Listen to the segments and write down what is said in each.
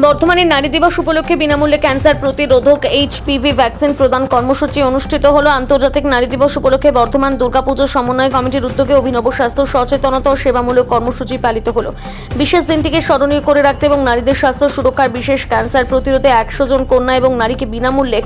বর্তমানে নারী দিবস উপলক্ষে বিনামূল্যে ক্যান্সার প্রতিরোধক এইচপিভি ভ্যাকসিন প্রদান কর্মসূচি অনুষ্ঠিত হলো। আন্তর্জাতিক নারী দিবস উপলক্ষে বর্ধমান দুর্গাপুজো সমন্বয় কমিটির উদ্যোগে অভিনব স্বাস্থ্য সচেতনতা ও সেবামূলক কর্মসূচি পালিত হলো। বিশেষ দিনটিকে স্মরণীয় করে রাখতে এবং নারীদের স্বাস্থ্য সুরক্ষার বিশেষ ক্যান্সার প্রতিরোধে 100 জন কন্যা এবং নারীকে বিনামূল্যে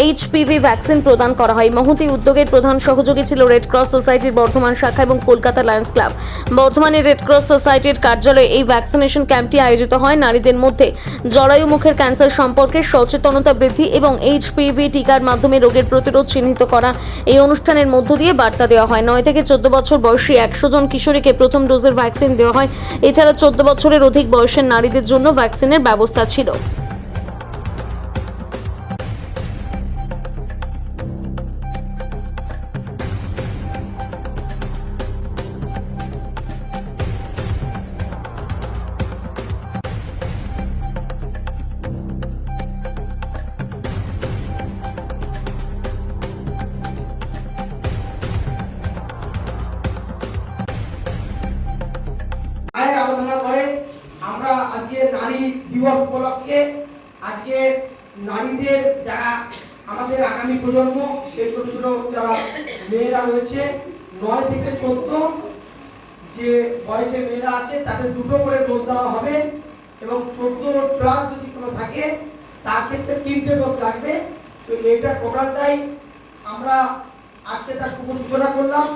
এইচপিভি ভ্যাকসিন প্রদান করা হয়। মহতি উদ্যোগের প্রধান সহযোগী ছিল রেড ক্রস সোসাইটির বর্ধমান শাখা এবং কলকাতা লায়ন্স ক্লাব। বর্ধমানের রেড ক্রস সোসাইটির কার্যালয়ে এই ভ্যাকসিনেশন ক্যাম্পটি আয়োজিত হয়। নারীদের মধ্যে জরায়ু মুখের ক্যান্সার সম্পর্কে সচেতনতা বৃদ্ধি এবং এইচপিভি টিকার মাধ্যমে রোগের প্রতিরোধ চিহ্নিত করা এই অনুষ্ঠানের মধ্য দিয়ে বার্তা দেওয়া হয়। 9 থেকে 14 বছর বয়সী 100 জন কিশোরীকে প্রথম ডোজের ভ্যাকসিন দেওয়া হয়। এছাড়া 14 বছরের অধিক বয়সের নারীদের জন্য ভ্যাকসিনের ব্যবস্থা ছিল। মায়ের আরাধনা করে আমরা আজকে নারী দিবস উপলক্ষে আজকে নারীদের যারা আমাদের আগামী প্রজন্ম এই ছোট ছোট যারা মেয়েরা রয়েছে 9 থেকে 14 যে বয়সের মেয়েরা আছে তাদের দুটো করে ডোজ দেওয়া হবে এবং 14 প্লাস যদি কোনো থাকে তার ক্ষেত্রে 3টে ডোজ লাগবে। তো এইটা টোটালটাই আমরা আজকে তার শুভ সূচনা করলাম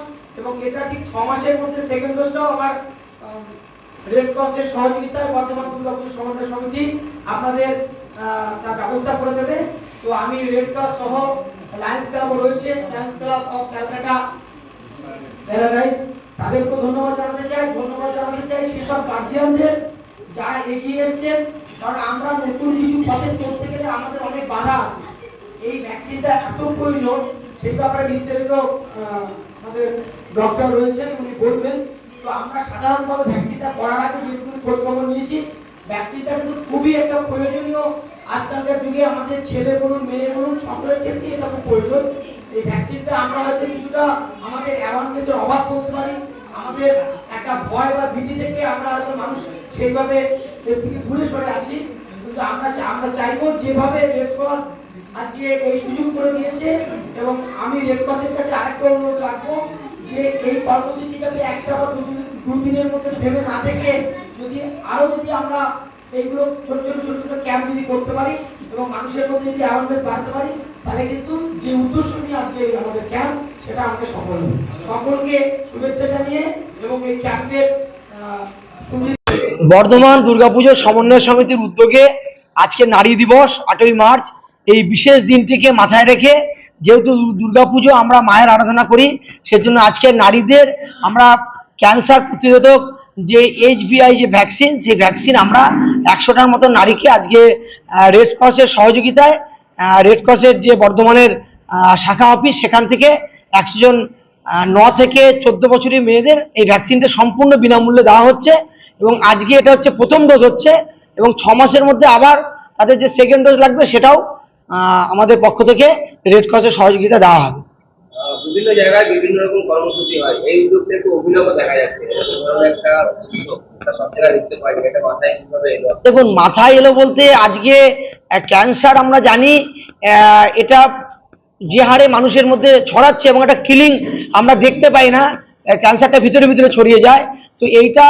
এবং এটা ঠিক 6 মাসের মধ্যে সেকেন্ড ডোজটাও আবার রেড ক্রসের সহযোগিতায় বর্তমান দুর্গাপুজো সমন্বয় সমিতি আপনাদের তার ব্যবস্থা করে দেবে। তো আমি রেড ক্রস সহ লায়ন্স ক্লাবও রয়েছে, Lions club of Calcutta paradise, তাদেরকে ধন্যবাদ জানাতে চাই সেসব গার্জিয়ানদের যারা এগিয়ে এসেছেন। কারণ আমরা নতুন কিছু পথে চলতে গেলে আমাদের অনেক বাধা আছে। এই ভ্যাকসিনটা এত প্রয়োজন সেই ব্যাপারে বিস্তারিত আমাদের ডক্টর রয়েছেন, উনি বলবেন। তো আমরা সাধারণভাবে ভ্যাকসিনটা করার আগে যেটুকু খোঁজ খবর নিয়েছি, ভ্যাকসিনটা কিন্তু খুবই একটা প্রয়োজনীয়। আজকালকার যুগে আমাদের ছেলে বলুন মেয়ে বলুন সকলের ক্ষেত্রে এটা খুব প্রয়োজন। এই ভ্যাকসিনটা আমরা হয়তো কিছুটা আমাদের অ্যাওয়ারনেসের অভাব করতে পারি, আমাদের একটা ভয় বা ভীতি থেকে আমরা হয়তো মানুষ সেইভাবে এর থেকে দূরে সরে আছি। কিন্তু আমরা চাইবো যেভাবে রেড ক্রস আজকে এই সুযোগ করে দিয়েছে এবং আমি রেড ক্রসের কাছে আরেকটা অনুরোধ রাখবো যে এই কর্মসূচিটাকে একটা বা দুদিনের মধ্যে ভেবে না থেকে যদি আমরা এইগুলো ছোট ছোট ক্যাম্প যদি করতে পারি এবং মানুষের মধ্যে যদি অ্যাওয়ারনেস বাড়াতে পারি তাহলে কিন্তু যে উদ্দেশ্য নিয়ে আজকে আমাদের ক্যাম্প সেটা আমাদের সফল হবে। সকলকে শুভেচ্ছা জানিয়ে এবং এই ক্যাম্পের বর্ধমান দুর্গাপুজো সমন্বয় সমিতির উদ্যোগে আজকে নারী দিবস 8ই মার্চ, এই বিশেষ দিনটিকে মাথায় রেখে যেহেতু দুর্গাপুজো আমরা মায়ের আরাধনা করি সেজন্য আজকে নারীদের আমরা ক্যান্সার প্রতিরোধক যে এইচভিআই যে ভ্যাকসিন সেই ভ্যাকসিন আমরা 100টার মতো নারীকে আজকে রেড ক্রসের সহযোগিতায় রেড ক্রসের যে বর্ধমানের শাখা অফিস সেখান থেকে 100 জন 9 থেকে 14 বছরের মেয়েদের এই ভ্যাকসিনটা সম্পূর্ণ বিনামূল্যে দেওয়া হচ্ছে এবং আজকে এটা হচ্ছে প্রথম ডোজ হচ্ছে এবং 6 মাসের মধ্যে আবার তাদের যে সেকেন্ড ডোজ লাগবে সেটাও আমাদের পক্ষ থেকে রেড ক্রসের সহযোগিতা দেওয়া হবে। বিভিন্ন জায়গায় বিভিন্ন রকম কর্মসূচি হয়, এই উদ্যোগটা একটু অভিনব দেখা যাচ্ছে। দেখুন, মাথায় এলো বলতে আজকে ক্যান্সার আমরা জানি এটা যে হারে মানুষের মধ্যে ছড়াচ্ছে এবং একটা কিলিং আমরা দেখতে পাই না, ক্যান্সারটা ভিতরে ছড়িয়ে যায়। তো এইটা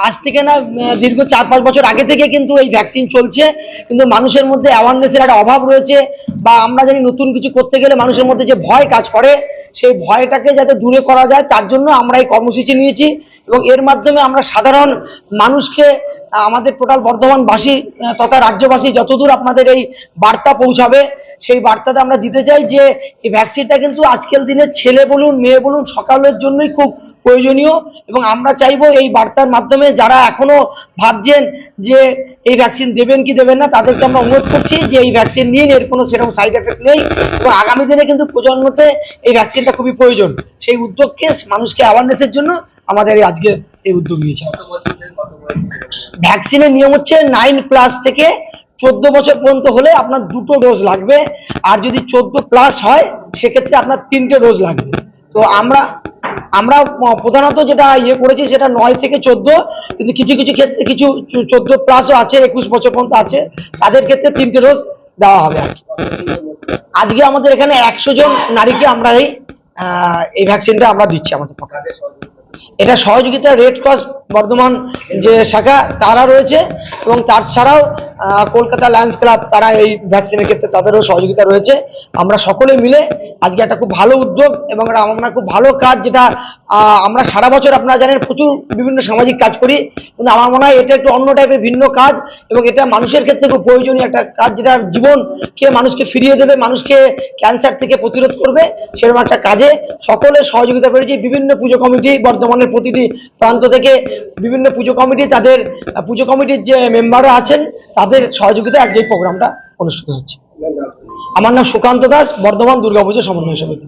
আজ থেকে না দীর্ঘ 4-5 বছর আগে থেকে কিন্তু এই ভ্যাকসিন চলছে, কিন্তু মানুষের মধ্যে অ্যাওয়ারনেসের একটা অভাব রয়েছে বা আমরা জানি নতুন কিছু করতে গেলে মানুষের মধ্যে যে ভয় কাজ করে সেই ভয়টাকে যাতে দূরে করা যায় তার জন্য আমরা এই কর্মসূচি নিয়েছি এবং এর মাধ্যমে আমরা সাধারণ মানুষকে আমাদের টোটাল বর্ধমানবাসী তথা রাজ্যবাসী যতদূর আপনাদের এই বার্তা পৌঁছাবে সেই বার্তাটা আমরা দিতে চাই যে এই ভ্যাকসিনটা কিন্তু আজকের দিনে ছেলে বলুন মেয়ে বলুন সকলের জন্যই খুব প্রয়োজনীয় এবং আমরা চাইবো এই বার্তার মাধ্যমে যারা এখনো ভাবছেন যে এই ভ্যাকসিন দেবেন কি দেবেন না তাদেরকে আমরা অনুরোধ করছি যে এই ভ্যাকসিন নিন, এর কোনো সেরকম সাইড এফেক্ট নেই এবং আগামী দিনে কিন্তু প্রজন্মতে এই ভ্যাকসিনটা খুবই প্রয়োজন। সেই উদ্যোগকে মানুষকে অ্যাওয়ারনেসের জন্য আমাদের আজকে এই উদ্যোগ নিয়েছে। ভ্যাকসিনের নিয়ম হচ্ছে 9+ থেকে 14 বছর পর্যন্ত হলে আপনার 2টো ডোজ লাগবে, আর যদি 14+ হয় সেক্ষেত্রে আপনার 3টে ডোজ লাগবে। তো আমরা প্রধানত যেটা করেছি সেটা 9 থেকে 14 কিন্তু কিছু কিছু ক্ষেত্রে কিছু 14+ আছে, 21 বছর পর্যন্ত আছে, তাদের ক্ষেত্রে 3টে ডোজ দেওয়া হবে আর কি। আজকে আমাদের এখানে 100 জন নারীকে আমরা এই ভ্যাকসিনটা আমরা দিচ্ছি আমাদের পক্ষে। এটা সহযোগিতা রেড ক্রস বর্ধমান যে শাখা তারা রয়েছে, এবং তাছাড়াও কলকাতা লায়ন্স ক্লাব তারা এই ভ্যাকসিনের ক্ষেত্রে তাদেরও সহযোগিতা রয়েছে। আমরা সকলে মিলে আজকে একটা খুব ভালো উদ্যোগ এবং আমরা খুব ভালো কাজ, যেটা আমরা সারা বছর আপনারা জানেন প্রচুর বিভিন্ন সামাজিক কাজ করি, কিন্তু আমার মনে হয় এটা একটু অন্য টাইপের ভিন্ন কাজ, এবং এটা মানুষের ক্ষেত্রে খুব প্রয়োজনীয় একটা কাজ, যেটা জীবনকে মানুষকে ফিরিয়ে দেবে, মানুষকে ক্যান্সার থেকে প্রতিরোধ করবে, সেরকম একটা কাজে সকলের সহযোগিতা পেয়েছি। বিভিন্ন পুজো কমিটি বর্ধমানের প্রতিটি প্রান্ত থেকে বিভিন্ন পুজো কমিটি, তাদের পুজো কমিটির যে মেম্বাররা আছেন তাদের সহযোগিতায় আজকে এই প্রোগ্রামটা অনুষ্ঠিত হচ্ছে। আমার নাম সুকান্ত দাস, বর্ধমান দুর্গাপুজো সমন্বয় সমিতি।